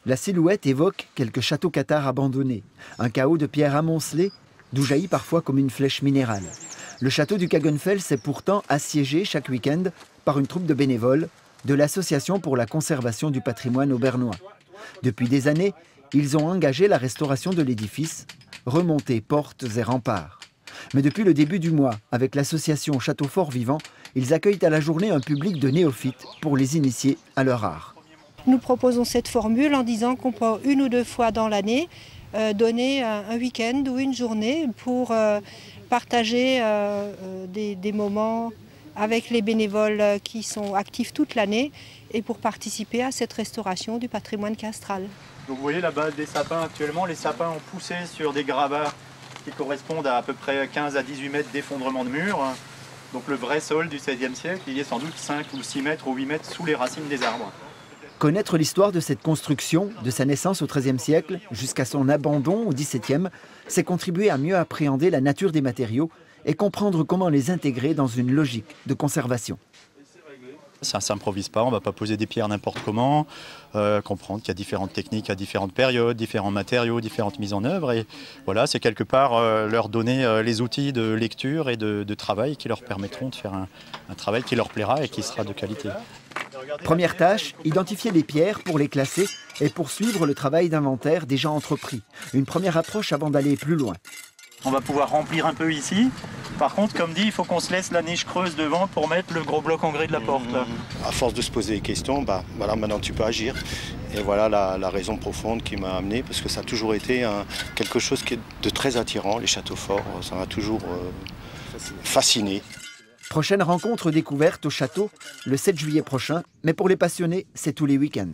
La silhouette évoque quelques châteaux cathares abandonnés, un chaos de pierres amoncelées, d'où jaillit parfois comme une flèche minérale. Le château du Kagenfels est pourtant assiégé chaque week-end par une troupe de bénévoles de l'Association pour la conservation du patrimoine aubernois. Depuis des années, ils ont engagé la restauration de l'édifice, remonté portes et remparts. Mais depuis le début du mois, avec l'association Château Fort Vivant, ils accueillent à la journée un public de néophytes pour les initier à leur art. Nous proposons cette formule en disant qu'on peut 1 ou 2 fois dans l'année donner un week-end ou une journée pour partager des moments avec les bénévoles qui sont actifs toute l'année et pour participer à cette restauration du patrimoine castral. Donc vous voyez là-bas des sapins actuellement, les sapins ont poussé sur des gravats qui correspondent à peu près 15 à 18 mètres d'effondrement de murs. Donc le vrai sol du XVIe siècle, il y est sans doute 5 ou 6 mètres ou 8 mètres sous les racines des arbres. Connaître l'histoire de cette construction, de sa naissance au XIIIe siècle jusqu'à son abandon au XVIIe, c'est contribuer à mieux appréhender la nature des matériaux et comprendre comment les intégrer dans une logique de conservation. Ça ne s'improvise pas, on ne va pas poser des pierres n'importe comment, comprendre qu'il y a différentes techniques à différentes périodes, différents matériaux, différentes mises en œuvre. Et voilà, c'est quelque part leur donner les outils de lecture et de travail qui leur permettront de faire un travail qui leur plaira et qui sera de qualité. Première tâche, identifier les pierres pour les classer et poursuivre le travail d'inventaire déjà entrepris. Une première approche avant d'aller plus loin. On va pouvoir remplir un peu ici. Par contre, comme dit, il faut qu'on se laisse la niche creuse devant pour mettre le gros bloc en grès de la porte. À force de se poser des questions, voilà, maintenant tu peux agir. Et voilà la raison profonde qui m'a amené, parce que ça a toujours été quelque chose qui est de très attirant, les châteaux forts. Ça m'a toujours fasciné. Prochaine rencontre découverte au château le 7 juillet prochain, mais pour les passionnés, c'est tous les week-ends.